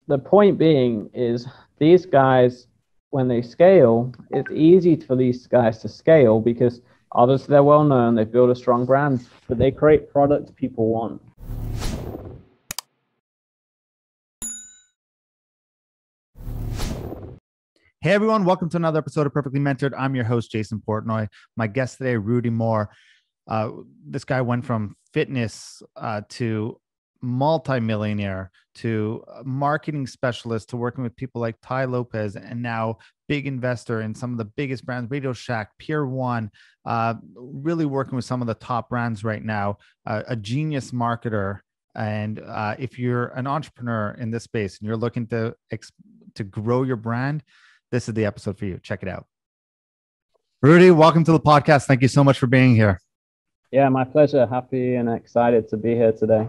the point being is these guys, when they scale, it's easy for these guys to scale because obviously they're well known, they've built a strong brand, but they create products people want. Hey everyone, welcome to another episode of Perfectly Mentored. I'm your host, Jason Portnoy. My guest today, Rudy Mawer. This guy went from fitness to multimillionaire to marketing specialist to working with people like Tai Lopez, and now big investor in some of the biggest brands, RadioShack, Pier 1, really working with some of the top brands right now, a genius marketer. And if you're an entrepreneur in this space and you're looking to grow your brand, this is the episode for you. Check it out. Rudy, welcome to the podcast. Thank you so much for being here. Yeah, my pleasure. Happy and excited to be here today.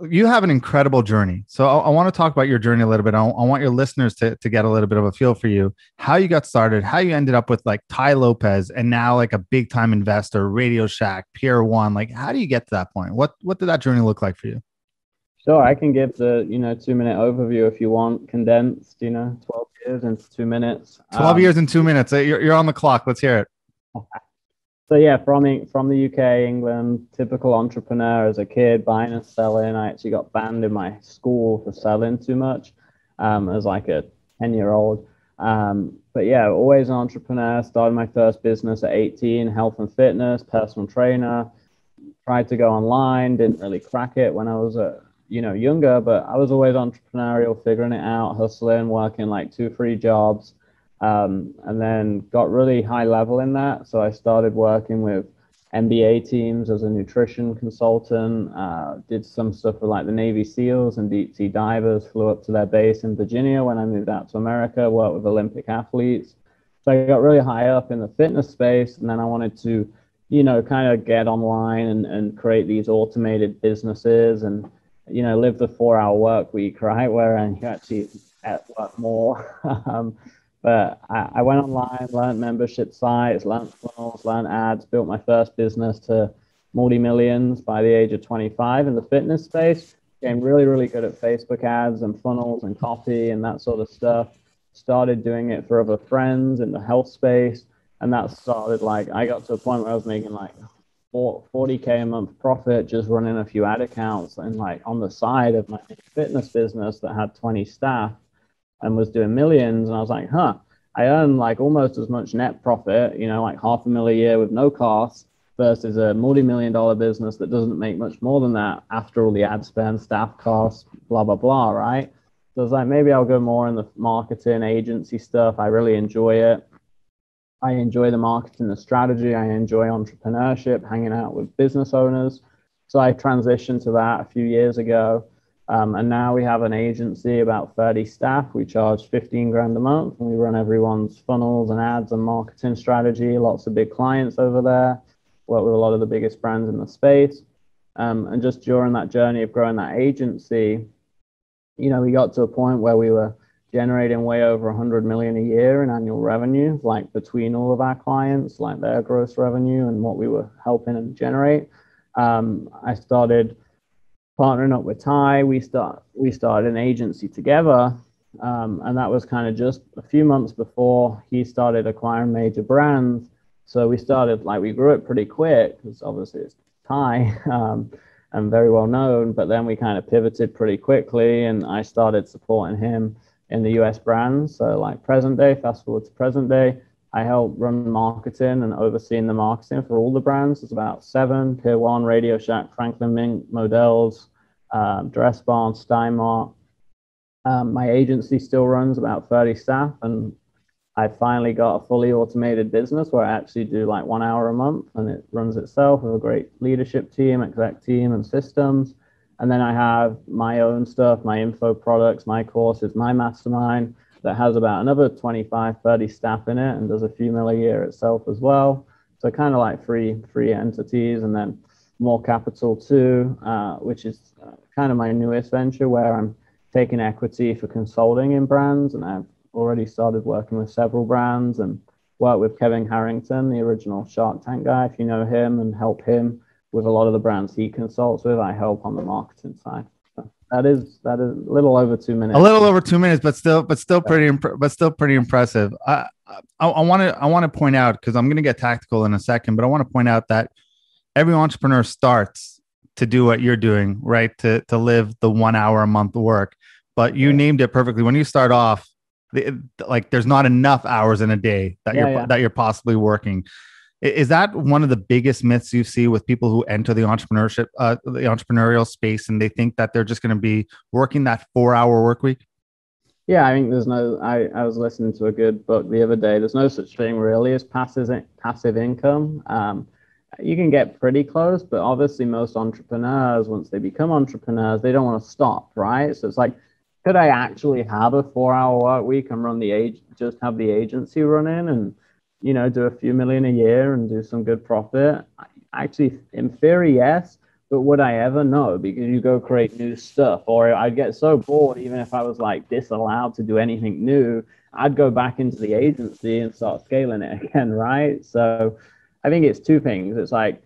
You have an incredible journey. So I want to talk about your journey a little bit. I want your listeners to get a little bit of a feel for you, how you got started, how you ended up with like Tai Lopez and now like a big time investor, RadioShack, Pier 1. Like, how do you get to that point? What did that journey look like for you? Sure, I can give the 2-minute overview if you want, condensed, 12 years into 2 minutes. 12 years in 2 minutes. You're on the clock. Let's hear it. So yeah, from the UK, England, typical entrepreneur as a kid, buying and selling. I actually got banned in my school for selling too much as like a 10-year-old. But yeah, always an entrepreneur. Started my first business at 18, health and fitness, personal trainer. Tried to go online, didn't really crack it when I was younger, but I was always entrepreneurial, figuring it out, hustling, working like 2-3 jobs. And then got really high level in that. So I started working with NBA teams as a nutrition consultant, did some stuff for like the Navy SEALs and deep sea divers, flew up to their base in Virginia when I moved out to America, worked with Olympic athletes. So I got really high up in the fitness space. And then I wanted to, kind of get online and create these automated businesses and, live the 4-hour work week, right? Where you actually work more. But I went online, learned membership sites, learned funnels, learned ads, built my first business to multi-millions by the age of 25 in the fitness space. Became really, really good at Facebook ads and funnels and copy and that sort of stuff. Started doing it for other friends in the health space. And that started I got to a point where I was making like 40K a month profit just running a few ad accounts and like on the side of my fitness business that had 20 staff and was doing millions. And I was like, I earn like almost as much net profit, like $500,000 a year with no costs versus a multi-million-dollar business that doesn't make much more than that after all the ad spend, staff costs, blah, blah, blah, right? So it's like, maybe I'll go more in the marketing agency stuff. I really enjoy it. I enjoy the marketing, the strategy. I enjoy entrepreneurship, hanging out with business owners. So I transitioned to that a few years ago. And now we have an agency, about 30 staff. We charge 15 grand a month and we run everyone's funnels and ads and marketing strategy. Lots of big clients over there. Work with a lot of the biggest brands in the space. And just during that journey of growing that agency, we got to a point where we were generating way over 100 million a year in annual revenue, like between all of our clients, like their gross revenue and what we were helping them generate. I started partnering up with Tai. We started an agency together, and that was kind of just a few months before he started acquiring major brands. So we grew it pretty quick because obviously it's Tai and very well known, but then we kind of pivoted pretty quickly and I started supporting him in the US brands. So like fast forward to present day, I help run marketing and overseeing the marketing for all the brands. There's about 7, Pier 1, RadioShack, Franklin Mink, Models, Dress Barn, Steinmart. My agency still runs about 30 staff and I finally got a fully automated business where I actually do like 1 hour a month and it runs itself with a great leadership team, exec team and systems. And then I have my own stuff, my info products, my courses, my mastermind that has about another 25, 30 staff in it and does a few mil a year itself as well. So kind of like free entities, and then more capital too, which is kind of my newest venture where I'm taking equity for consulting in brands. And I've already started working with several brands and worked with Kevin Harrington, the original Shark Tank guy, if you know him, and help him with a lot of the brands he consults with. I help on the marketing side. So. That is a little over 2 minutes. A little over 2 minutes, but still pretty impressive. I want to point out, because I'm going to get tactical in a second, but I want to point out that every entrepreneur starts to do what you're doing, right? To live the 1 hour a month work, but you named it perfectly. When you start off, like there's not enough hours in a day that you're possibly working. Is that one of the biggest myths you see with people who enter the entrepreneurial space, and they think that they're just going to be working that 4-hour work week? Yeah, I think I was listening to a good book the other day. There's no such thing really as passive income. You can get pretty close, but obviously most entrepreneurs, once they become entrepreneurs, they don't want to stop, right? So it's like, could I actually have a 4-hour work week and just have the agency running and, do a few million a year and do some good profit? Actually, in theory, yes. But would I ever? No, because you go create new stuff, or I'd get so bored, even if I was like disallowed to do anything new, I'd go back into the agency and start scaling it again, right? So I think it's two things. It's like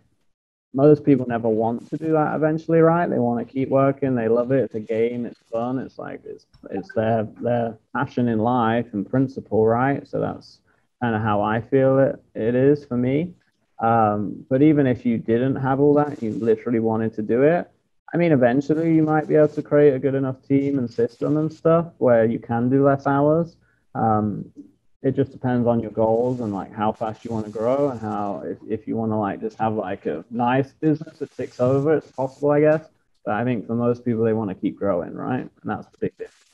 most people never want to do that eventually, right? They want to keep working. They love it. It's a game. It's fun. It's like it's their passion in life and principle, right? So that's kind of how I feel it is for me. But even if you didn't have all that, you literally wanted to do it, I mean, eventually you might be able to create a good enough team and system and stuff where you can do less hours. It just depends on your goals and like how fast you want to grow, and how if you want to like just have like a nice business that ticks over, it's possible, I guess. But I think for most people, they want to keep growing, right? And that's the big difference.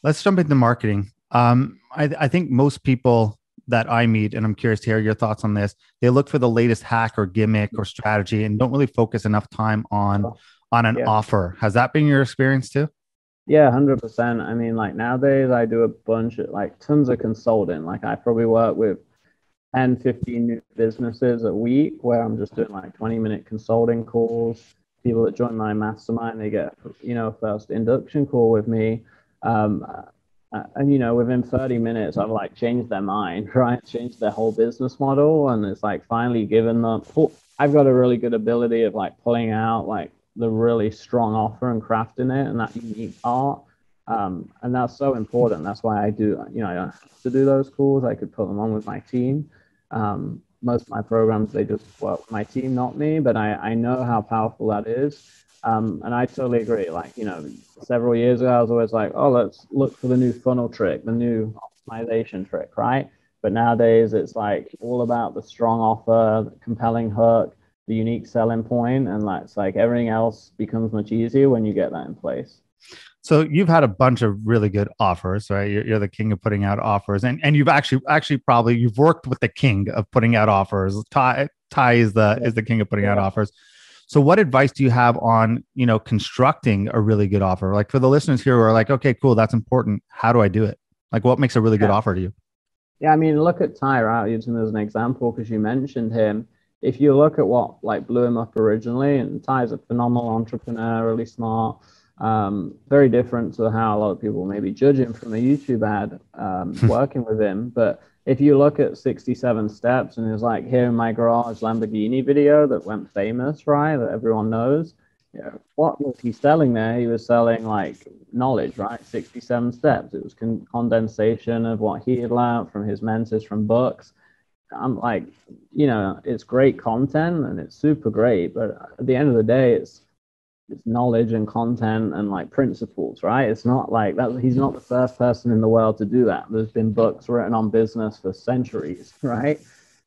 Let's jump into marketing. I think most people that I meet, and I'm curious to hear your thoughts on this, they look for the latest hack or gimmick or strategy and don't really focus enough time on an offer. Has that been your experience too? Yeah, 100%. I mean, like nowadays I do a bunch of like tons of consulting. Like I probably work with 10, 15 new businesses a week where I'm just doing like 20-minute consulting calls. People that join my mastermind, they get, a first induction call with me. And within 30 minutes, I've like changed their mind, right? Changed their whole business model. And it's like finally given them, I've got a really good ability of like pulling out like the really strong offer and crafting it and that unique part. And that's so important. That's why I do, I don't have to do those calls. I could put them on with my team. Most of my programs, they just work with my team, not me, but I know how powerful that is. And I totally agree. Like, several years ago, I was always like, oh, let's look for the new funnel trick, the new optimization trick, right? But nowadays, it's like all about the strong offer, the compelling hook, the unique selling point, and it's like everything else becomes much easier when you get that in place. So you've had a bunch of really good offers, right? You're the king of putting out offers, and you've actually probably you've worked with the king of putting out offers. Tai is the king of putting out offers. So what advice do you have on, constructing a really good offer? Like for the listeners here who are like, okay, cool, that's important. How do I do it? Like what makes a really good offer to you? Yeah, I mean, look at Tai, right? Using him as an example because you mentioned him. If you look at what like blew him up originally, and Tai's a phenomenal entrepreneur, really smart, very different to how a lot of people maybe judge him from a YouTube ad working with him. But if you look at 67 Steps and his like here in my garage Lamborghini video that went famous, right, that everyone knows, what was he selling there? He was selling like knowledge, right? 67 Steps. It was condensation of what he had learned from his mentors, from books. I'm like, it's great content and it's super great, but at the end of the day, it's knowledge and content and like principles, right? It's not like that. He's not the first person in the world to do that. There's been books written on business for centuries, right?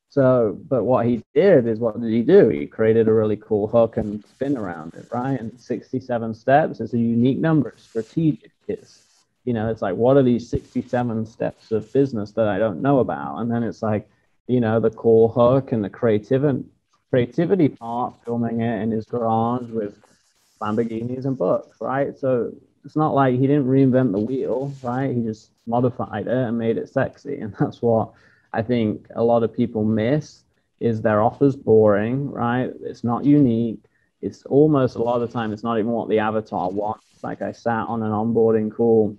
So, but what he did is, what did he do? He created a really cool hook and spin around it, right? And 67 steps is a unique number. It's strategic. It's like, what are these 67 steps of business that I don't know about? And then it's like, the cool hook and the creativity part, filming it in his garage with Lamborghinis and books, right? So it's not like he didn't reinvent the wheel, right? He just modified it and made it sexy. And that's what I think a lot of people miss, is their offer's boring, right? It's not unique. It's almost, a lot of the time, it's not even what the avatar wants. Like I sat on an onboarding call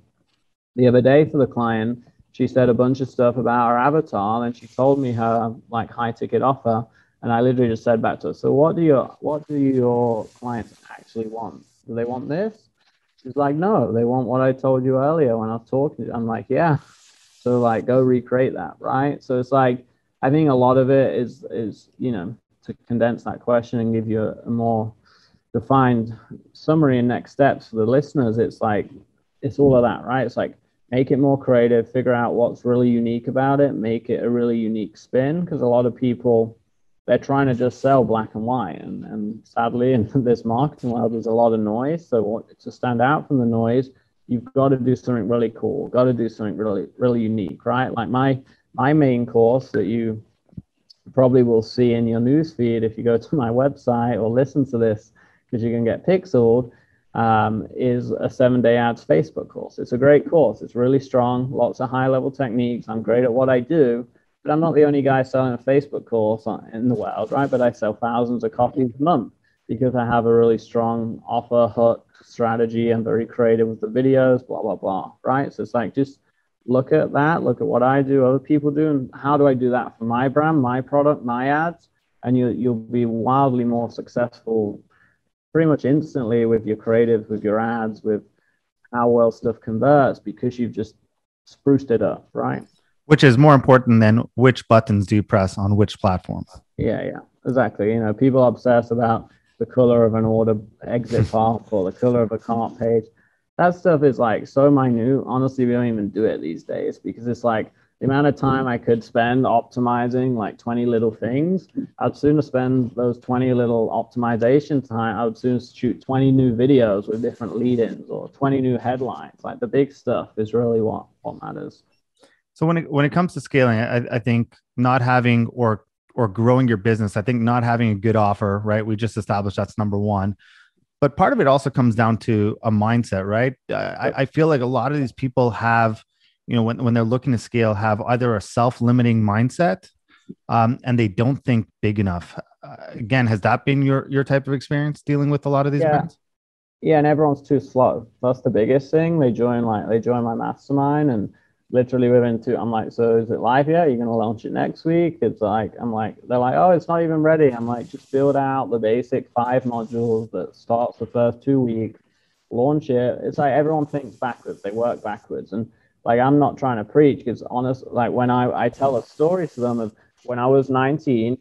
the other day for the client. She said a bunch of stuff about her avatar, and she told me her like high ticket offer. And I literally just said back to her, so what do your clients actually want? Do they want this? She's like, no, they want what I told you earlier when I was talking. I'm like, yeah. So like, go recreate that, right? So it's like, I think a lot of it is to condense that question and give you a more defined summary and next steps for the listeners. It's like, it's all of that, right? It's like, make it more creative, figure out what's really unique about it, make it a really unique spin, because a lot of people, they're trying to just sell black and white, and sadly in this marketing world there's a lot of noise. So to stand out from the noise, you've got to do something really cool, got to do something really unique, right? Like my main course that you probably will see in your news feed if you go to my website or listen to this, because you can get pixeled, is a 7-day ads Facebook course. It's a great course. It's really strong, lots of high level techniques. I'm great at what I do, but I'm not the only guy selling a Facebook course in the world, right? But I sell thousands of copies a month because I have a really strong offer hook strategy. I'm very creative with the videos, blah, blah, blah, right? So it's like, just look at that, look at what I do, other people do, and how do I do that for my brand, my product, my ads, and you'll be wildly more successful pretty much instantly with your creatives, with your ads, with how well stuff converts, because you've just spruced it up, right? Which is more important than which buttons do you press on which platform. Yeah, exactly. People obsess about the color of an order exit path or the color of a cart page. That stuff is like so minute. Honestly, we don't even do it these days, because it's like the amount of time I could spend optimizing like 20 little things. I'd sooner spend those 20 little optimization time. I would sooner shoot 20 new videos with different lead-ins or 20 new headlines. Like the big stuff is really what matters. So when it comes to scaling, I think not having or growing your business, I think not having a good offer, right? We just established that's number one. But part of it also comes down to a mindset, right? I feel like a lot of these people have, when they're looking to scale, have either a self-limiting mindset, and they don't think big enough. Again, has that been your type of experience dealing with a lot of these Yeah. brands? Yeah, and everyone's too slow. That's the biggest thing. They join my mastermind, and literally within two, I'm like, so is it live yet? You're gonna launch it next week? It's like, I'm like, they're like, oh, it's not even ready. I'm like, just build out the basic 5 modules that starts the first 2 weeks, launch it. It's like everyone thinks backwards, they work backwards. And like, I'm not trying to preach, because honest, like when I tell a story to them of when I was 19,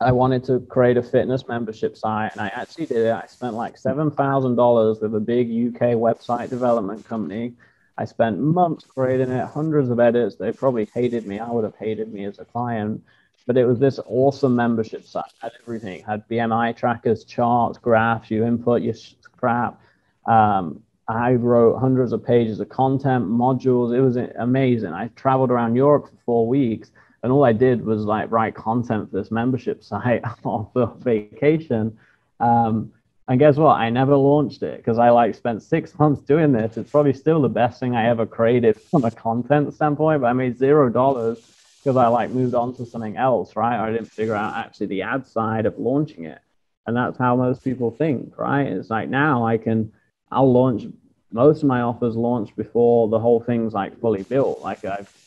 I wanted to create a fitness membership site, and I actually did it. I spent like $7,000 with a big UK website development company. I spent months creating it, hundreds of edits. They probably hated me. I would have hated me as a client, but it was this awesome membership site. It had everything. It had BMI trackers, charts, graphs. You input your crap. I wrote hundreds of pages of content, modules. It was amazing. I traveled around Europe for 4 weeks, and all I did was like write content for this membership site on the vacation. And guess what? I never launched it, because I like spent 6 months doing this. It's probably still the best thing I ever created from a content standpoint, but I made $0 because I like moved on to something else, right? I didn't figure out actually the ad side of launching it. And that's how most people think, right? It's like now I'll launch most of my offers launch before the whole thing's like fully built. Like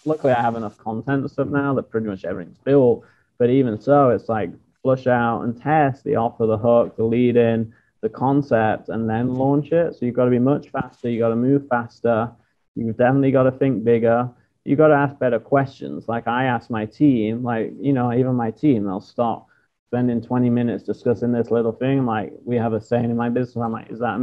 luckily I have enough content and stuff now that pretty much everything's built. But even so, it's like flush out and test the offer, the hook, the lead in, the concept, and then launch it. So you've got to be much faster. You got to move faster. You've definitely got to think bigger. You got to ask better questions. Like I ask my team, like, even my team, they'll stop spending 20 minutes discussing this little thing. I'm like, we have a saying in my business. I'm like, is this $1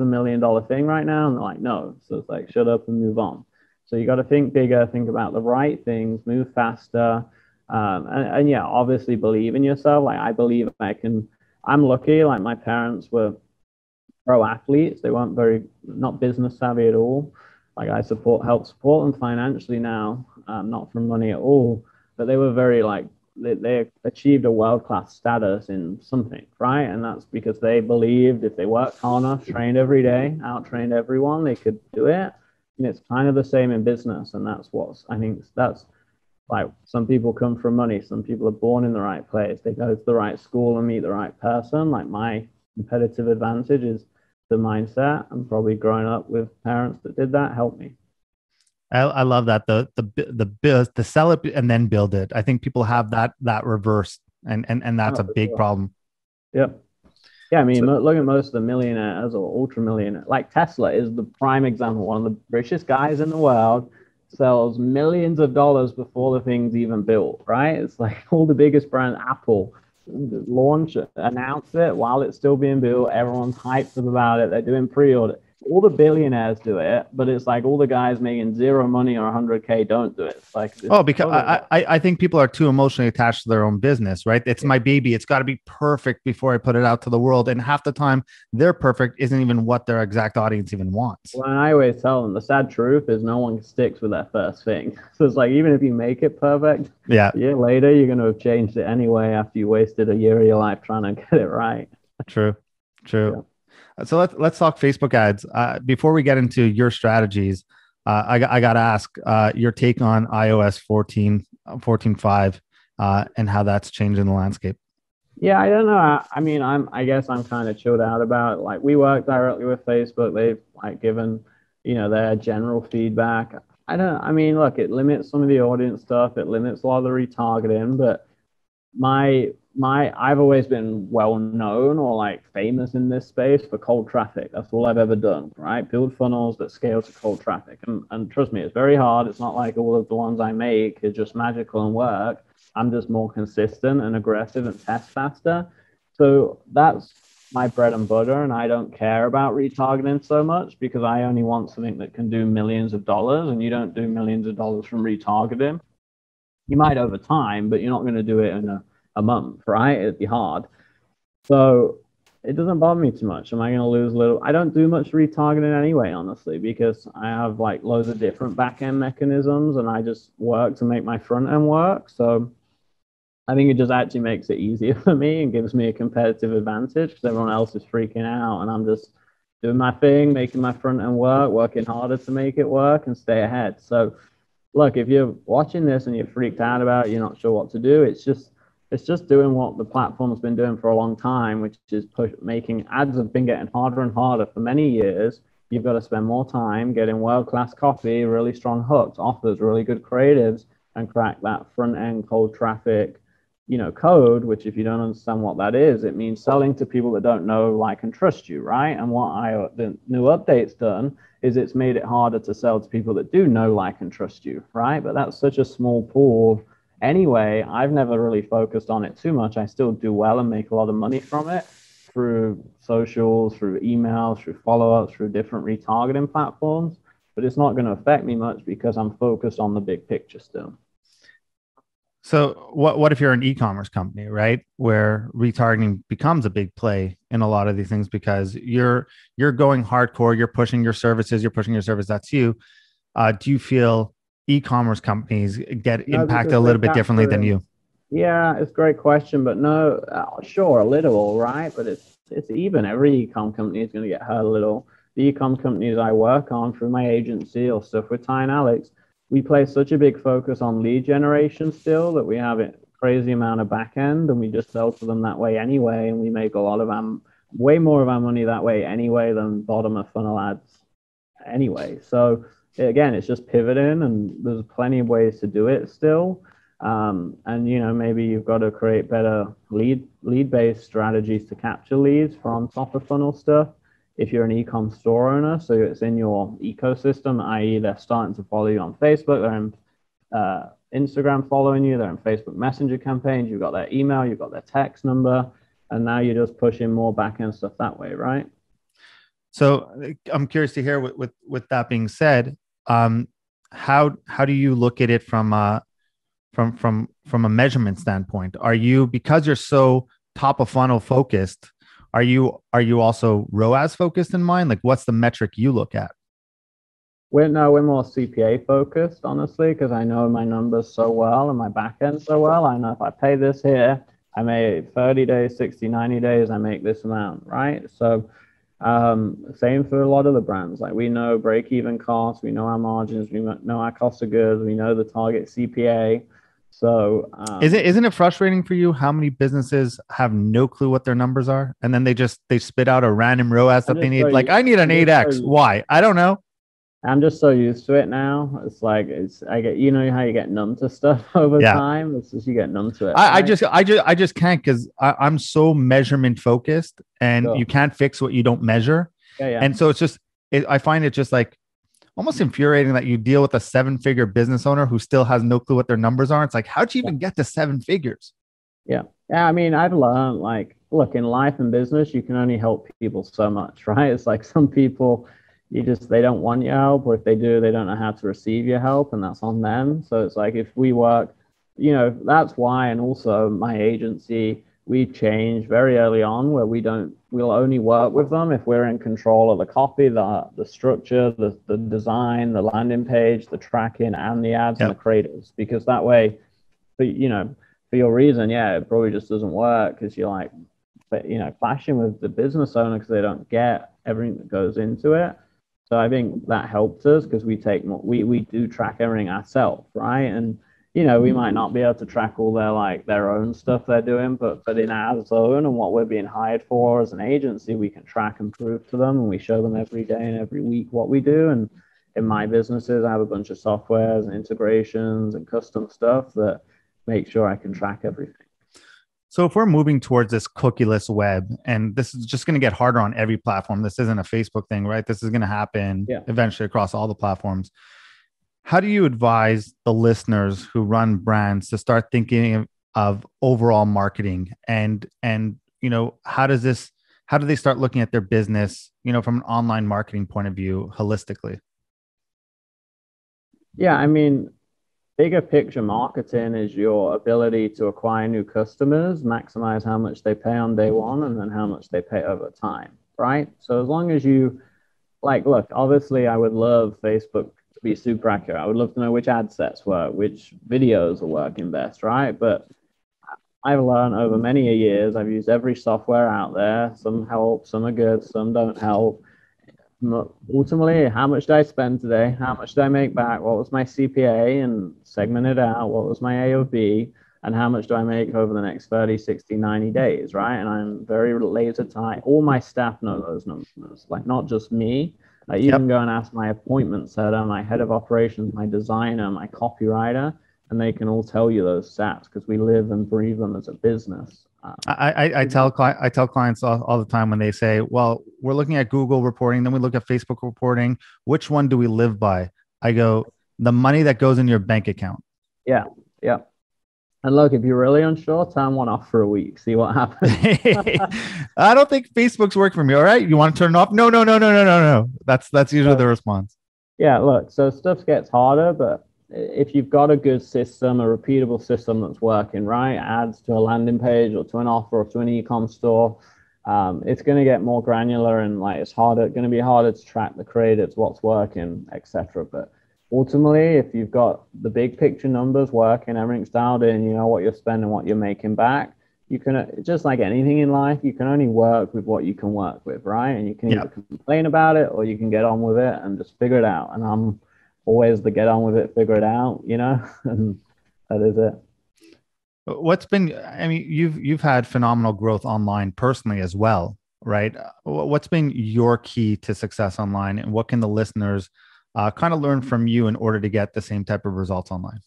million thing right now? And they're like, no. So it's like, shut up and move on. So you got to think bigger, think about the right things, move faster. And yeah, obviously believe in yourself. Like I believe I'm lucky. Like my parents were pro athletes. They weren't not business savvy at all. Like I help support them financially now, not from money at all, but they were very like, they achieved a world-class status in something, right? And that's because they believed if they worked hard enough, trained every day, out-trained everyone, they could do it. And it's kind of the same in business. And I think that's like, some people come from money. Some people are born in the right place. They go to the right school and meet the right person. Like my competitive advantage is the mindset, and probably growing up with parents that did that helped me. I love that the sell it and then build it. I think people have that reversed, and that's a big problem. Yep. Yeah, I mean, So, look at most of the millionaires or ultra millionaires. Like Tesla is the prime example. One of the richest guys in the world sells millions of dollars before the thing's even built, right? It's like all the biggest brands, Apple, announce it while it's still being built. Everyone's hyped up about it. They're doing pre-order. All the billionaires do it, but it's like all the guys making zero money or 100K don't do it. It's like it's oh, because I think people are too emotionally attached to their own business, right? It's my baby. It's got to be perfect before I put it out to the world. And half the time, their perfect isn't even what their exact audience even wants. Well, and I always tell them the sad truth is no one sticks with their first thing. So it's like even if you make it perfect, Yeah, a year later you're going to have changed it anyway after you wasted a year of your life trying to get it right. true, true. Yeah. So let's talk Facebook ads. Before we get into your strategies, I got to ask your take on iOS 14.5 and how that's changing the landscape. Yeah, I don't know. I guess I'm kind of chilled out about it. Like we work directly with Facebook. They've like given, their general feedback. I mean, look, it limits some of the audience stuff. It limits a lot of the retargeting, but I've always been well known or like famous in this space for cold traffic. That's all I've ever done, right? Build funnels that scale to cold traffic. And trust me, it's very hard. It's not like all of the ones I make are just magical and work. I'm just more consistent and aggressive and test faster. So that's my bread and butter. And I don't care about retargeting so much because I only want something that can do millions of dollars. And you don't do millions of dollars from retargeting. You might over time, but you're not going to do it in a month, right? It'd be hard. So it doesn't bother me too much. Am I going to lose a little? I don't do much retargeting anyway, honestly, because I have like loads of different back end mechanisms and I just work to make my front end work. So I think it just actually makes it easier for me and gives me a competitive advantage because everyone else is freaking out and I'm just doing my thing, making my front end work, working harder to make it work and stay ahead. So look, if you're watching this and you're freaked out about it, you're not sure what to do, it's just doing what the platform's been doing for a long time, which is making ads have been getting harder and harder for many years. You've got to spend more time getting world-class copy, really strong hooks, offers, really good creatives, and crack that front-end cold traffic, code, which if you don't understand what that is, it means selling to people that don't know, like, and trust you, right? And what the new update's done is it's made it harder to sell to people that do know, like, and trust you, right? But that's such a small pool. Anyway, I've never really focused on it too much. I still do well and make a lot of money from it through socials, through emails, through follow-ups, through different retargeting platforms. But it's not going to affect me much because I'm focused on the big picture still. So what if you're an e-commerce company, right? Where retargeting becomes a big play in a lot of these things because you're going hardcore, you're pushing your services, that's you. Do you feel e-commerce companies get impacted a little bit differently than you? Yeah, it's a great question, but no, sure, a little, right? But it's even. Every e-com company is going to get hurt a little. The e-com companies I work on through my agency or stuff with Ty and Alex, we place such a big focus on lead generation still that we have a crazy amount of back end and we just sell to them that way anyway. And we make a lot of way more of our money that way anyway than bottom of funnel ads anyway. So again, it's just pivoting and there's plenty of ways to do it still. And maybe you've got to create better lead-based strategies to capture leads from top of funnel stuff. If you're an e-com store owner, so it's in your ecosystem, i.e. they're starting to follow you on Facebook, they're in Instagram following you, they're in Facebook Messenger campaigns, you've got their email, you've got their text number, and now you're just pushing more back-end stuff that way, right? So I'm curious to hear with that being said, how do you look at it from a measurement standpoint? Are you, because you're so top of funnel focused, are you also ROAS focused in mind? Like what's the metric you look at? We're more CPA focused, honestly, because I know my numbers so well and my back end so well. I know if I pay this here, I make 30 days, 60, 90 days, I make this amount, right? So same for a lot of the brands. Like we know break-even costs, we know our margins, we know our cost of goods, we know the target CPA. So isn't it frustrating for you how many businesses have no clue what their numbers are and then they spit out a random ROAS that they need? Like I need an 8x. Why? I don't know. I'm just so used to it now. It's like I get, you know how you get numb to stuff over Yeah. time. It's just you get numb to it. I just can't, because I'm so measurement focused, and Sure. you can't fix what you don't measure. Yeah, yeah. And so it's just, I find it just like almost infuriating that you deal with a 7-figure business owner who still has no clue what their numbers are. It's like, how'd you even get to 7 figures? Yeah. Yeah. I mean, I've learned like, look, in life and business, you can only help people so much, right? It's like some people, they don't want your help, or if they do, they don't know how to receive your help, and that's on them. So it's like if we work, that's why. And also my agency, we changed very early on where we'll only work with them if we're in control of the copy, the structure, the design, the landing page, the tracking, and the ads and the creators, because that way, for your reason, yeah, it probably just doesn't work because you're like, clashing with the business owner because they don't get everything that goes into it. So I think that helped us because we do track everything ourselves, right? And we might not be able to track all their own stuff they're doing, but in our zone and what we're being hired for as an agency, we can track and prove to them, and we show them every day and every week what we do. And in my businesses, I have a bunch of softwares and integrations and custom stuff that make sure I can track everything. So if we're moving towards this cookieless web, and this is just going to get harder on every platform, this isn't a Facebook thing, right? This is going to happen eventually across all the platforms. How do you advise the listeners who run brands to start thinking of overall marketing, and how do they start looking at their business, from an online marketing point of view holistically? Yeah, I mean, bigger picture marketing is your ability to acquire new customers, maximize how much they pay on day one, and then how much they pay over time, right? So as long as you look, obviously I would love Facebook to be super accurate. I would love to know which ad sets work, which videos are working best, right? But I've learned over many years, I've used every software out there. Some help, some are good, some don't help. Ultimately, how much did I spend today? How much did I make back? What was my CPA? And segment it out. What was my AOV? And how much do I make over the next 30, 60, 90 days, right? And I'm very laser tight. All my staff know those numbers, like not just me. You can go and ask my appointment setter, my head of operations, my designer, my copywriter, and they can all tell you those stats because we live and breathe them as a business. I tell clients all the time when they say, well, we're looking at Google reporting, then we look at Facebook reporting. Which one do we live by? I go, the money that goes in your bank account. Yeah. Yeah. And look, if you're really unsure, turn one off for a week. See what happens. I don't think Facebook's working for me. All right. You want to turn it off? No. That's usually the response. Yeah. Look, so stuff gets harder, but if you've got a good system, a repeatable system that's working, right? Adds to a landing page or to an offer or to an e-comm store, it's going to get more granular, and it's going to be harder to track the creators, what's working, etc. But ultimately, if you've got the big picture numbers working, everything's dialed in, you know what you're spending, what you're making back, you can, just like anything in life, you can only work with what you can work with, right? And you can either complain about it or you can get on with it and just figure it out. And I'm always the get on with it, figure it out, and that is it. You've had phenomenal growth online personally as well, right? What's been your key to success online, and what can the listeners kind of learn from you in order to get the same type of results online?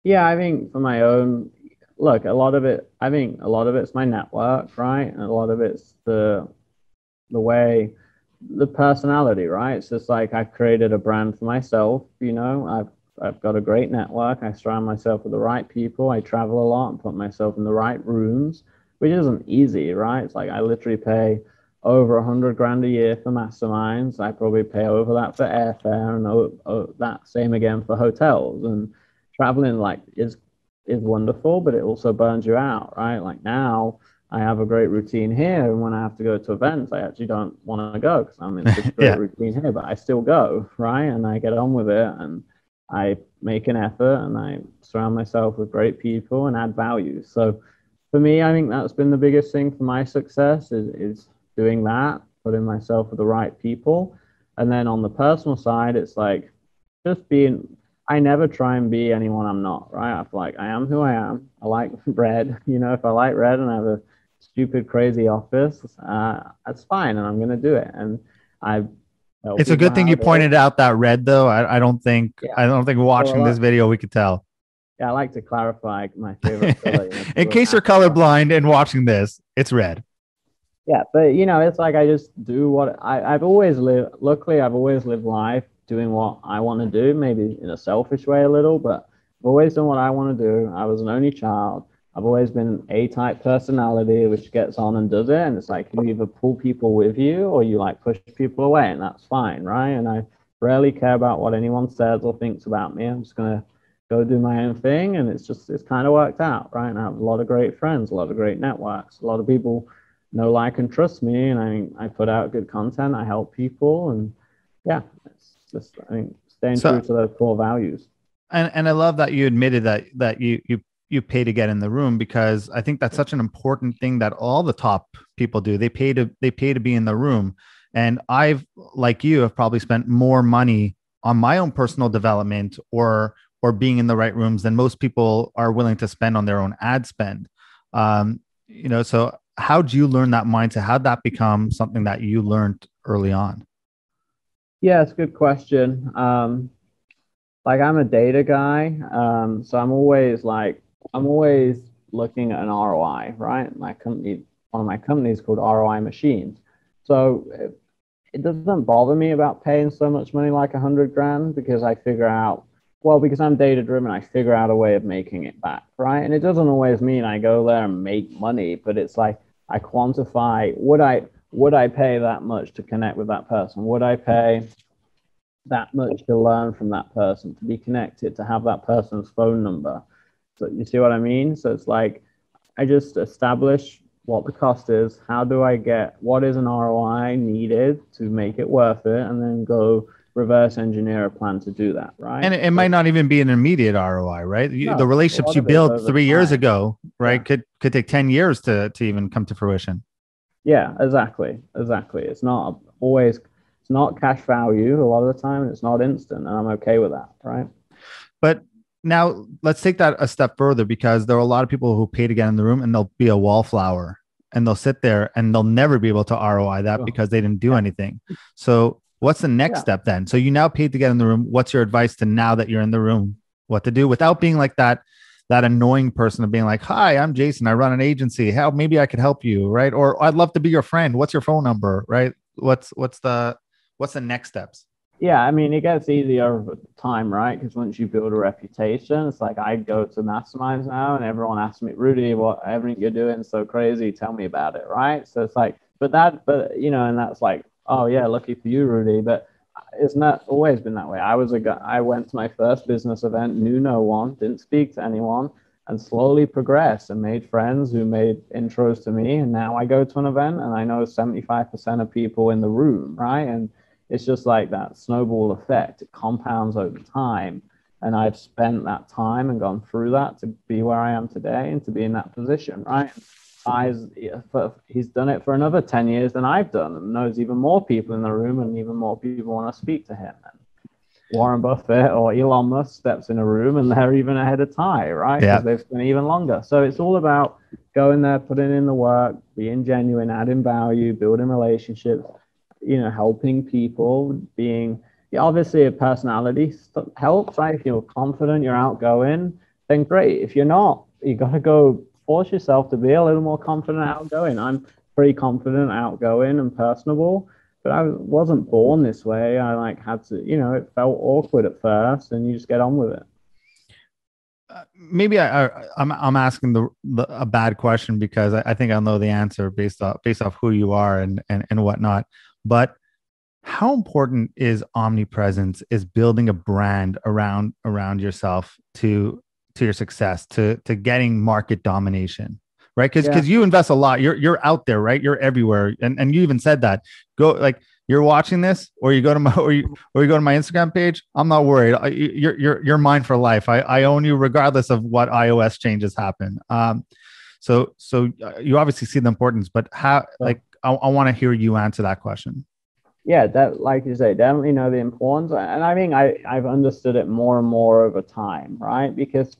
Yeah, I think for my own, look, a lot of it's my network, right? And a lot of it's the way, the personality, right? It's just like I've created a brand for myself, I've got a great network. I surround myself with the right people. I travel a lot and put myself in the right rooms, which isn't easy, right? It's like I literally pay over $100,000 a year for masterminds. I probably pay over that for airfare, and that same again for hotels. And traveling is wonderful, but it also burns you out, right? Like now, I have a great routine here, and when I have to go to events, I actually don't want to go because I'm in such a great routine here, but I still go, right? And I get on with it, and I make an effort, and I surround myself with great people and add value. So for me, I think that's been the biggest thing for my success is doing that, putting myself with the right people. And then on the personal side, it's like just I never try and be anyone I'm not, right? I feel like I am who I am. I like red, if I like red and I have a stupid, crazy office, that's fine, and I'm going to do it. And I've Tell It's a people good thing how you it pointed is. out that red though. I don't think Yeah. watching Well, this video we could tell. yeah, I like to clarify my favorite color. In People case you're ask about. colorblind and watching this, it's red. Yeah, but it's like I just do what I've always lived. Luckily, I've always lived life doing what I want to do, maybe in a selfish way a little, but I've always done what I want to do. I was an only child. I've always been an A-type personality, which gets on and does it. And it's like you either pull people with you or you like push people away, and that's fine, right? And I rarely care about what anyone says or thinks about me. I'm just gonna go do my own thing, and it's kind of worked out, right? And I have a lot of great friends, a lot of great networks, a lot of people know, like, and trust me, and I put out good content. I help people, and yeah, it's just staying true to those core values. And I love that you admitted that you pay to get in the room, because I think that's such an important thing that all the top people do. They pay to be in the room. And I've, like you, have probably spent more money on my own personal development or being in the right rooms than most people are willing to spend on their own ad spend. So how'd you learn that mindset? How'd that become something that you learned early on? Yeah, it's a good question. Like, I'm a data guy, so I'm always looking at an ROI, right? One of my companies called ROI Machines. So it doesn't bother me about paying so much money, like 100 grand, because because I'm data driven, I figure out a way of making it back, right? And it doesn't always mean I go there and make money, but it's like I quantify, would I pay that much to connect with that person? Would I pay that much to learn from that person, to be connected, to have that person's phone number? So you see what I mean? So it's like I just establish what the cost is, what is an ROI needed to make it worth it, and then go reverse engineer a plan to do that, right? And it might not even be an immediate ROI, right? The relationships you built 3 years ago, right, could take 10 years to even come to fruition. Yeah, exactly. It's not cash value a lot of the time, and it's not instant, and I'm okay with that, right? But now let's take that a step further, because there are a lot of people who pay to get in the room and they'll be a wallflower and they'll sit there and they'll never be able to ROI that because they didn't do anything. So what's the next step then? So you now paid to get in the room. What's your advice to, now that you're in the room, what to do without being like that annoying person of being like, hi, I'm Jason, I run an agency. How maybe I could help you, right? Or I'd love to be your friend. What's your phone number, right? What's the next steps? Yeah, I mean, it gets easier over time, right? Because once you build a reputation, it's like I go to masterminds now and everyone asks me, Rudy, what everything you're doing is so crazy. Tell me about it, right? So it's like, and that's like, oh yeah, lucky for you, Rudy. But it's not always been that way. I went to my first business event, knew no one, didn't speak to anyone, and slowly progressed and made friends who made intros to me. And now I go to an event and I know 75% of people in the room, right? And it's just like that snowball effect. It compounds over time. And I've spent that time and gone through that to be where I am today and to be in that position, right? He's done it for another 10 years than I've done, and knows even more people in the room, and even more people want to speak to him. And Warren Buffett or Elon Musk steps in a room and they're even ahead of Tai, right? Because they've spent even longer. So it's all about going there, putting in the work, being genuine, adding value, building relationships, helping people, obviously a personality helps, right? If you're confident, you're outgoing, then great. If you're not, you got to go force yourself to be a little more confident, outgoing. I'm pretty confident, outgoing, and personable, but I wasn't born this way. I had to, it felt awkward at first, and you just get on with it. Maybe I'm asking a bad question, because I think I'll know the answer based off who you are and whatnot. But how important is omnipresence, is building a brand around yourself to your success, to getting market domination, right? Because you invest a lot. You're out there, right? You're everywhere, and you even said that. You're watching this, or you go to my or you go to my Instagram page. I'm not worried. You're mine for life. I own you regardless of what iOS changes happen. So you obviously see the importance, but how? I want to hear you answer that question. Yeah, that, like you say, definitely know the importance, and I think I've understood it more and more over time, right? Because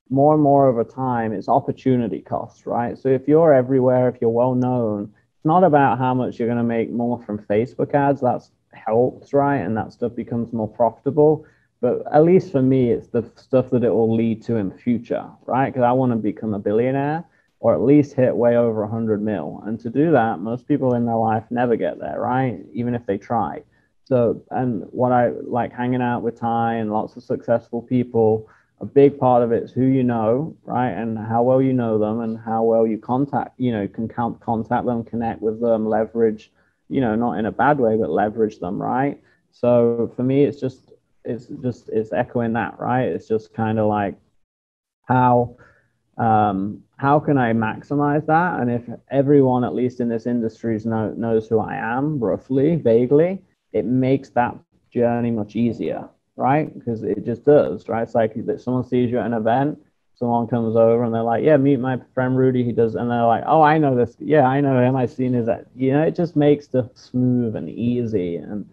more and more over time, it's opportunity cost, right? So if you're everywhere, if you're well known, it's not about how much you're going to make more from Facebook ads. That's helps, right? And that stuff becomes more profitable. But at least for me, it's the stuff that it will lead to in the future, right? Because I want to become a billionaire or at least hit way over 100 mil. And to do that, most people in their life never get there, right? Even if they try. So, and what I like hanging out with Tai and lots of successful people, a big part of it is who you know, right? And how well you know them and how well you contact, can contact them, connect with them, leverage, not in a bad way, but leverage them, right? So for me, it's echoing that, right? It's just kind of like how can I maximize that? And if everyone, at least in this industry, knows who I am, roughly, vaguely, it makes that journey much easier, right? Because it just does, right? It's like that someone sees you at an event, someone comes over and they're like, yeah, meet my friend Rudy, he does, and they're like, oh, I know this, yeah, I know him, I've seen his, it just makes stuff smooth and easy. And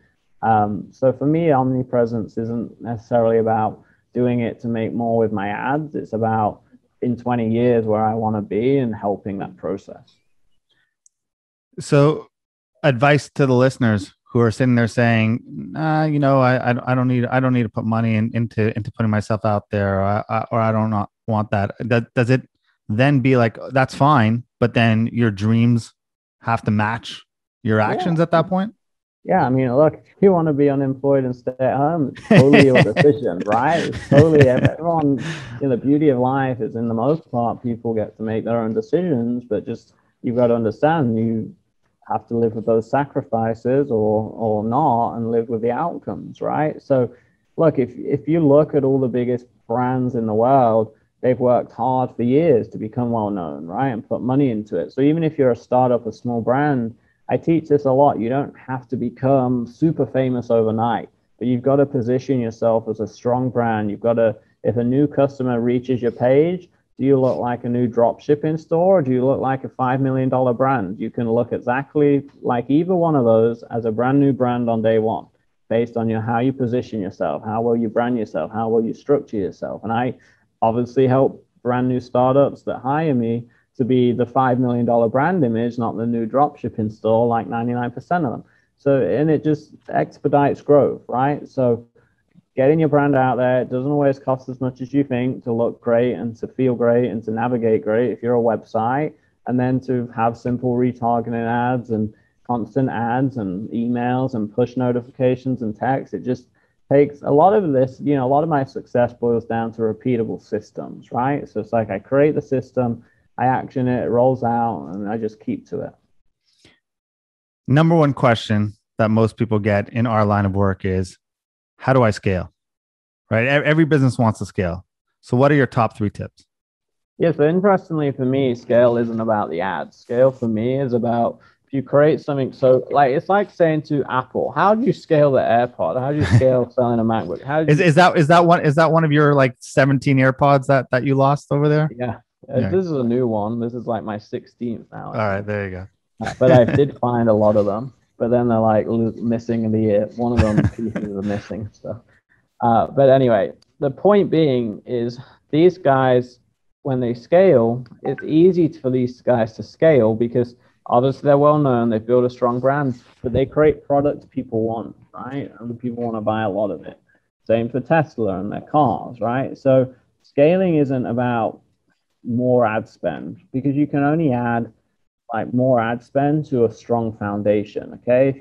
so for me, omnipresence isn't necessarily about doing it to make more with my ads. It's about in 20 years where I want to be and helping that process. So advice to the listeners who are sitting there saying, I don't need to put money into putting myself out there, or I don't not want that. Does it then be like, that's fine, but then your dreams have to match your actions at that point? Yeah, I mean, look, if you want to be unemployed and stay at home, it's totally your decision, right? It's totally everyone. The beauty of life is, in the most part, people get to make their own decisions, but just you've got to understand you have to live with those sacrifices or not, and live with the outcomes, right? So, look, if you look at all the biggest brands in the world, they've worked hard for years to become well known, right, and put money into it. So even if you're a startup, a small brand, I teach this a lot. You don't have to become super famous overnight, but you've got to position yourself as a strong brand. You've got to, if a new customer reaches your page, do you look like a new drop shipping store, or do you look like a $5 million brand? You can look exactly like either one of those as a brand new brand on day one, based on how you position yourself, how well you brand yourself, how well you structure yourself. And I obviously help brand new startups that hire me to be the $5 million brand image, not the new drop shipping store like 99% of them. So, and it just expedites growth, right? So getting your brand out there, it doesn't always cost as much as you think to look great and to feel great and to navigate great if you're a website, and then to have simple retargeting ads and constant ads and emails and push notifications and text. It just takes a lot of this, a lot of my success boils down to repeatable systems, right? So it's like I create the system, I action it, it rolls out, and I just keep to it. Number one question that most people get in our line of work is, how do I scale? Right? Every business wants to scale. So what are your top 3 tips? Yeah, so interestingly for me, scale isn't about the ads. Scale for me is about, if you create something, so like it's like saying to Apple, how do you scale the AirPod? How do you scale selling a MacBook? How do you... is that one of your like 17 AirPods that you lost over there? Yeah. This is a new one. This is like my 16th now. All right, there you go. But I did find a lot of them, but then they're like missing in the ear. One of them pieces are missing. So, but anyway, the point being is these guys, when they scale, it's easy for these guys to scale because obviously they're well known, they've built a strong brand, but they create products people want, right? And people want to buy a lot of it. Same for Tesla and their cars, right? So scaling isn't about more ad spend, because you can only add like more ad spend to a strong foundation. Okay, if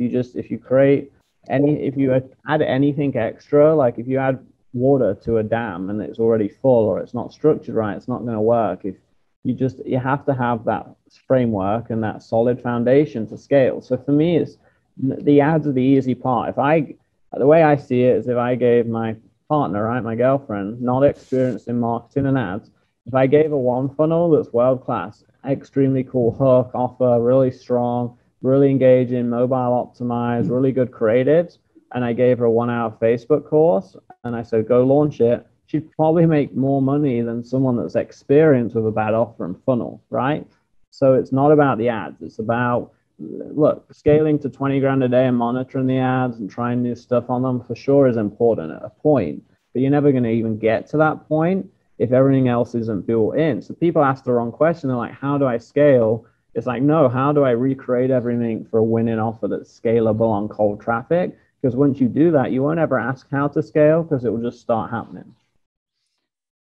you add anything extra, like if you add water to a dam and it's already full or it's not structured right, it's not going to work. If you have to have that framework and that solid foundation to scale. So for me, it's the ads are the easy part. The way I see it is, if I gave my partner, right, my girlfriend, not experienced in marketing and ads, if I gave her one funnel that's world class, extremely cool hook, offer, really strong, really engaging, mobile optimized, really good creatives, and I gave her a 1-hour Facebook course and I said, go launch it, she'd probably make more money than someone that's experienced with a bad offer and funnel, right? So it's not about the ads. It's about, look, scaling to 20 grand a day and monitoring the ads and trying new stuff on them for sure is important at a point, but you're never going to even get to that point if everything else isn't built in. So people ask the wrong question. They're like, how do I scale? It's like, no, how do I recreate everything for a winning offer that's scalable on cold traffic? Because once you do that, you won't ever ask how to scale because it will just start happening.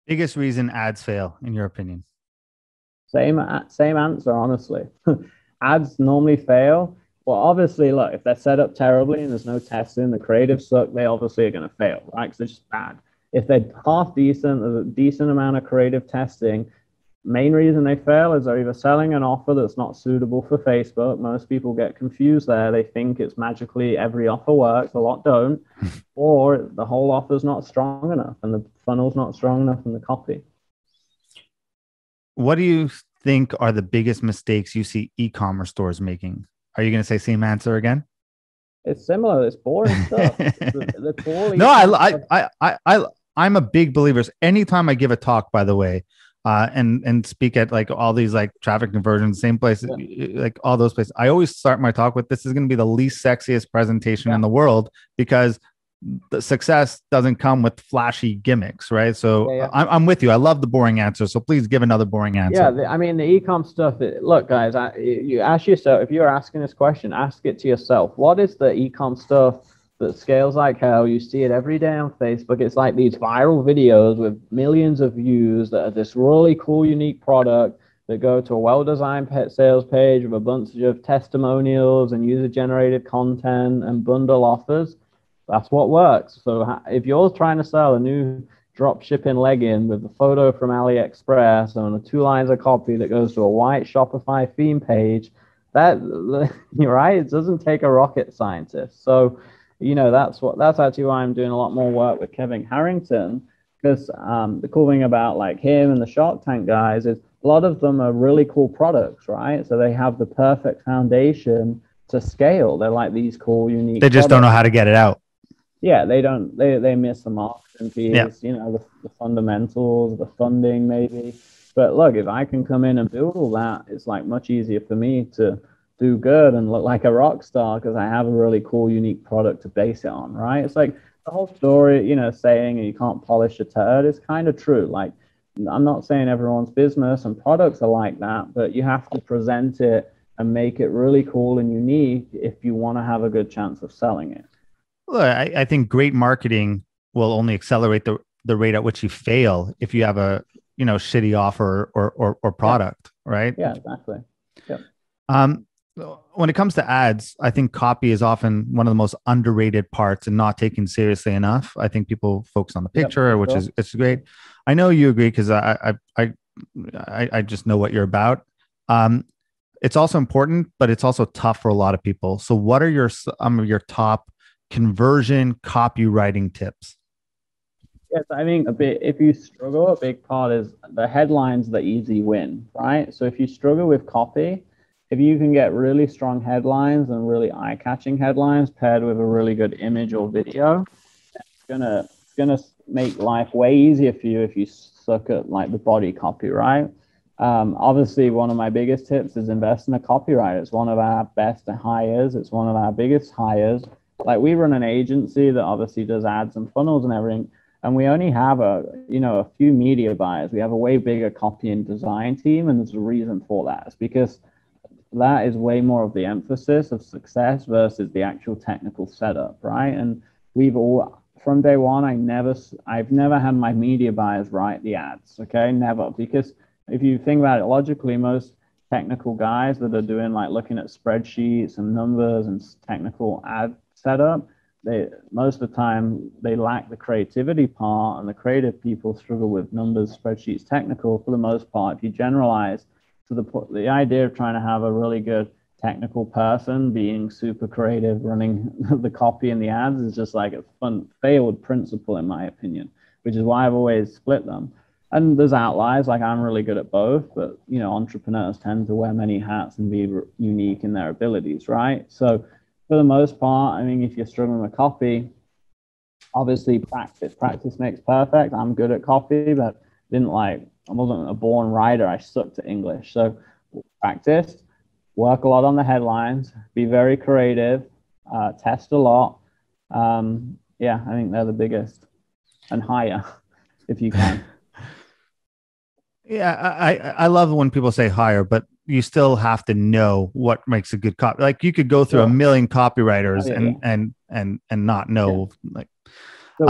Biggest reason ads fail, in your opinion? Same answer, honestly. Ads normally fail. Well, obviously, look, if they're set up terribly and there's no testing, the creatives suck, they obviously are going to fail, right? Because they're just bad. If they're half decent, there's a decent amount of creative testing. Main reason they fail is they're either selling an offer that's not suitable for Facebook. Most people get confused there. They think it's magically every offer works. A lot don't. Or the whole offer's not strong enough and the funnel's not strong enough in the copy. What do you think are the biggest mistakes you see e-commerce stores making? Are you going to say same answer again? It's similar. It's boring stuff. The cool No, I'm a big believer. Anytime I give a talk, by the way, and speak at like all these like traffic conversions, same places, like all those places, I always start my talk with, this is going to be the least sexiest presentation in the world, because the success doesn't come with flashy gimmicks, right? So I'm with you. I love the boring answer. So please give another boring answer. Yeah, I mean, the e-com stuff, look, guys, you ask yourself, if you're asking this question, ask it to yourself. What is the e-com stuff that scales like hell? You see it every day on Facebook. It's like these viral videos with millions of views that are this really cool, unique product that go to a well-designed pet sales page with a bunch of testimonials and user-generated content and bundle offers. That's what works. So if you're trying to sell a new drop shipping legging with a photo from AliExpress and 2 lines of copy that goes to a white Shopify theme page, you're right. It doesn't take a rocket scientist. So, that's actually why I'm doing a lot more work with Kevin Harrington, because the cool thing about like him and the Shark Tank guys is a lot of them are really cool products, right? So they have the perfect foundation to scale. They're like these cool, unique. They just don't know how to get it out. Yeah, they miss the marketing piece, the fundamentals, the funding maybe. But look, if I can come in and build all that, it's like much easier for me to do good and look like a rock star because I have a really cool, unique product to base it on, right? It's like the whole story, saying you can't polish a turd is kind of true. Like, I'm not saying everyone's business and products are like that, but you have to present it and make it really cool and unique if you want to have a good chance of selling it. Well, I think great marketing will only accelerate the rate at which you fail if you have a shitty offer or product, right? Yeah, exactly. Yeah. When it comes to ads, I think copy is often one of the most underrated parts and not taken seriously enough. I think people focus on the picture, which is it's great. I know you agree because I just know what you're about. It's also important, but it's also tough for a lot of people. So, what are some of your top conversion copywriting tips? Yes, I think if you struggle, a big part is the headlines, the easy win, right? So if you struggle with copy, if you can get really strong headlines and really eye-catching headlines paired with a really good image or video, it's gonna make life way easier for you if you suck at like the body copy, right? Obviously, one of my biggest tips is invest in a copywriter. It's one of our best hires. It's one of our biggest hires. Like, we run an agency that obviously does ads and funnels and everything, and we only have a few media buyers. We have a way bigger copy and design team, and there's a reason for that. It's because that is way more of the emphasis of success versus the actual technical setup, right? And from day one, I've never had my media buyers write the ads, okay? Never. Because if you think about it logically, most technical guys that are doing like looking at spreadsheets and numbers and technical ad setup, most of the time they lack the creativity part, and the creative people struggle with numbers, spreadsheets, technical for the most part. If you generalize to the idea of trying to have a really good technical person being super creative running the copy and the ads is just like a failed principle in my opinion, which is why I've always split them. And there's outliers, like I'm really good at both, but entrepreneurs tend to wear many hats and be unique in their abilities, right? So for the most part, I mean, if you're struggling with copy, obviously practice makes perfect. I'm good at copy, but I wasn't a born writer. I sucked at English. So practice, work a lot on the headlines, be very creative, test a lot. I think they're the biggest, and hire if you can. Yeah, I love when people say hire, but you still have to know what makes a good copy. Like you could go through a million copywriters and not know like. So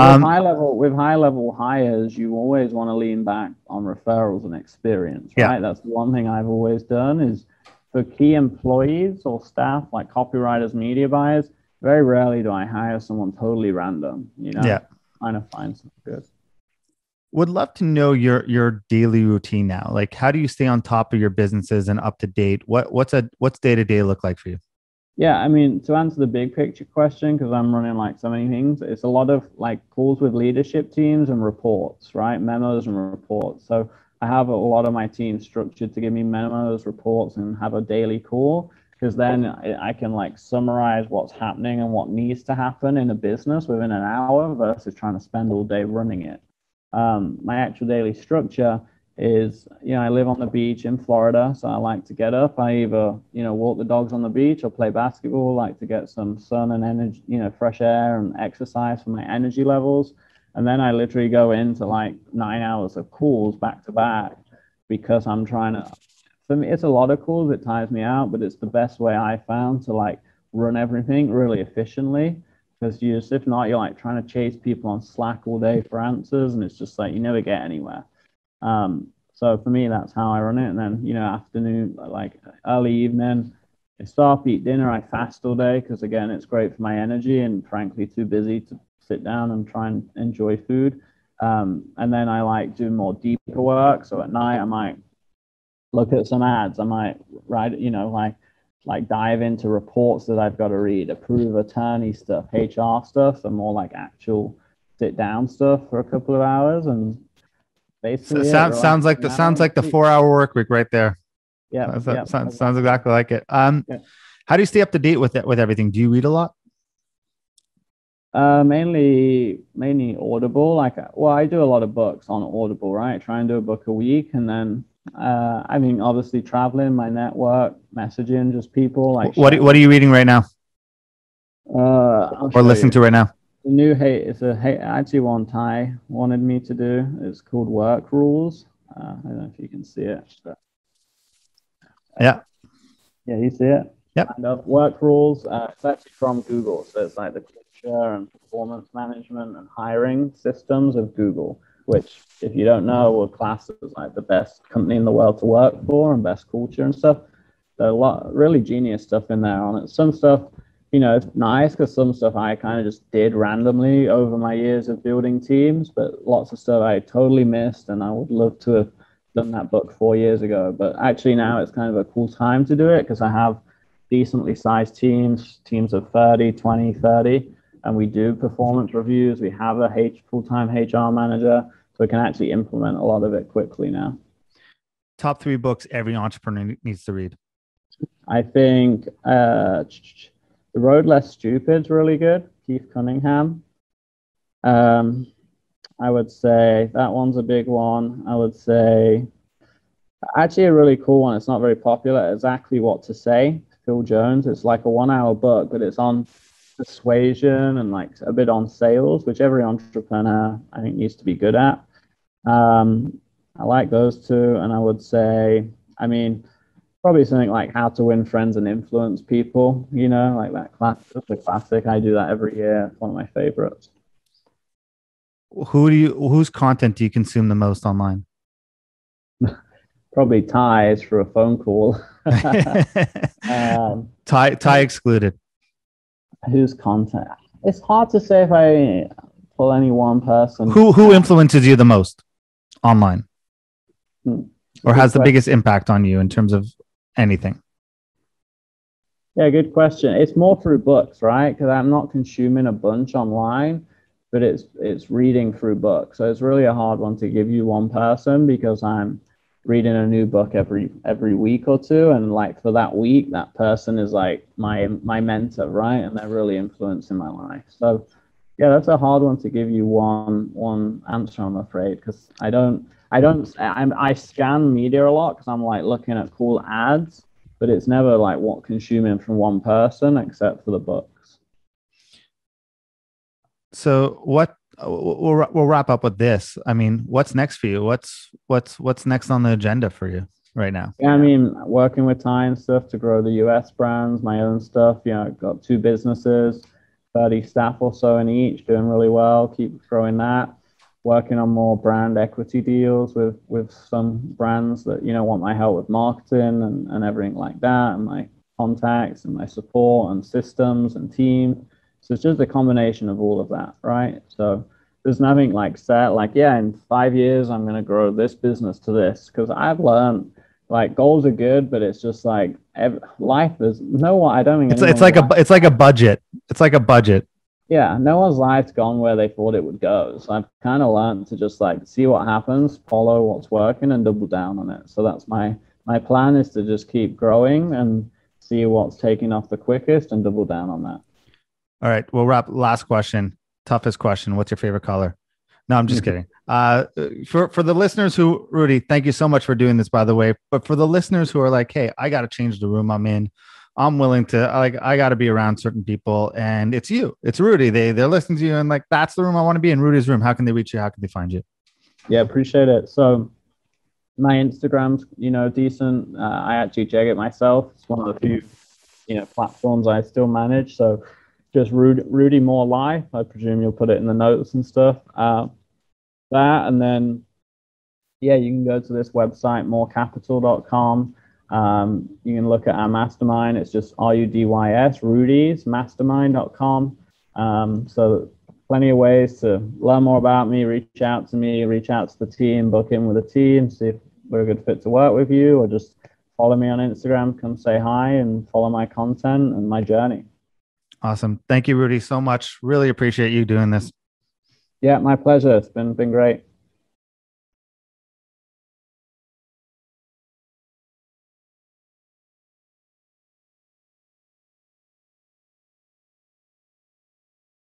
with high level hires, you always want to lean back on referrals and experience, right? That's one thing I've always done is for key employees or staff like copywriters, media buyers. Very rarely do I hire someone totally random. Trying to find something good. Would love to know your daily routine now. Like, how do you stay on top of your businesses and up to date? What's day to day look like for you? Yeah, I mean, to answer the big picture question, because I'm running like so many things, it's a lot of like calls with leadership teams and reports, right? Memos and reports. So I have a lot of my team structured to give me memos, reports, and have a daily call, because then I can like summarize what's happening and what needs to happen in a business within an hour versus trying to spend all day running it. My actual daily structure is, I live on the beach in Florida, so I like to get up. I either, walk the dogs on the beach or play basketball, like to get some sun and energy, fresh air and exercise for my energy levels. And then I literally go into like 9 hours of calls back to back because I'm trying to, for me, it's a lot of calls. It tires me out, but it's the best way I found to like run everything really efficiently. Because if not, you're like trying to chase people on Slack all day for answers, and it's just like you never get anywhere. So for me, that's how I run it. And then, afternoon, like early evening, I stop, eat dinner, I fast all day because, again, it's great for my energy and frankly, too busy to sit down and try and enjoy food. And then I like do more deeper work. So at night, I might look at some ads. I might write, like dive into reports that I've got to read, approve attorney stuff, HR stuff, and more like actual sit down stuff for a couple of hours. And basically, sounds like the 4-hour work week right there. Yeah, sounds exactly like it. How do you stay up to date with everything? Do you read a lot? Mainly Audible. I do a lot of books on Audible, right? I try and do a book a week, and then obviously traveling, my network, messaging, just people like. What are you reading right now? Or listening to right now? The new actually one Tai wanted me to do. It's called Work Rules. I don't know if you can see it. But, yeah, you see it. Yep. Kind of Work Rules. It's actually from Google, so it's like the culture and performance management and hiring systems of Google, which, if you don't know, were classed as like the best company in the world to work for and best culture and stuff. There are a lot really genius stuff in there on it. Some stuff, it's nice because some stuff I kind of just did randomly over my years of building teams, but lots of stuff I totally missed, and I would love to have done that book 4 years ago. But actually now it's kind of a cool time to do it because I have decently sized teams of 30, 20, 30, and we do performance reviews. We have a full-time HR manager, so we can actually implement a lot of it quickly now. Top 3 books every entrepreneur needs to read. I think The Road Less Stupid is really good. Keith Cunningham. I would say that one's a big one. I would say actually a really cool one. It's not very popular. Exactly What to Say. Phil Jones. It's like a 1-hour book, but it's on persuasion and like a bit on sales, which every entrepreneur I think needs to be good at. I like those two, and I would say, probably something like How to Win Friends and Influence People. Like that classic. I do that every year. It's one of my favorites. Whose content do you consume the most online? Probably Tai's for a phone call. Tai excluded. Whose content? It's hard to say if I pull any one person. Who influences you the most online? Or has the biggest impact on you in terms of anything? Yeah, good question. It's more through books, right? Because I'm not consuming a bunch online, but it's reading through books. So it's really a hard one to give you one person because I'm reading a new book every week or two, and like for that week, that person is like my mentor, right? And they're really influencing my life. So yeah, that's a hard one to give you one answer, I'm afraid, because I scan media a lot because I'm like looking at cool ads, but it's never like what consuming from one person except for the books. So we'll wrap up with this. What's next for you? What's next on the agenda for you? right now? Yeah, I mean, working with Tai and stuff to grow the US brands, my own stuff. I've got 2 businesses, 30 staff or so in each, doing really well. Keep growing that. Working on more brand equity deals with some brands that, want my help with marketing and everything like that, and my contacts and my support and systems and team. So it's just a combination of all of that, right? So there's nothing like set, like, yeah, in 5 years, I'm going to grow this business to this. Because I've learned, like, goals are good, but it's just like life is I don't think It's like a budget. It's like a budget. Yeah, no one's life's gone where they thought it would go. So I've kind of learned to just like see what happens, follow what's working, and double down on it. So that's my plan, is to just keep growing and see what's taking off the quickest and double down on that. All right, we'll wrap. Last question, toughest question. What's your favorite color? No, I'm just kidding. For the listeners Rudy, thank you so much for doing this, by the way. But for the listeners who are like, hey, I got to change the room I'm in. I'm willing to, I got to be around certain people, and it's Rudy. They're listening to you, and like, that's the room I want to be in, Rudy's room. How can they reach you? How can they find you? Yeah, appreciate it. So my Instagram's, decent. I actually check it myself. It's one of the few, platforms I still manage. So just Rudy Mawer Life. I presume you'll put it in the notes and stuff. That, and then, yeah, you can go to this website, morecapital.com. You can look at our mastermind. It's just RUDYS, Rudy's mastermind.com. So plenty of ways to learn more about me, reach out to me, reach out to the team, book in with the team, see if we're a good fit to work with you, or just follow me on Instagram, come say hi and follow my content and my journey. Awesome. Thank you, Rudy, so much. Really appreciate you doing this. Yeah, my pleasure. It's been great.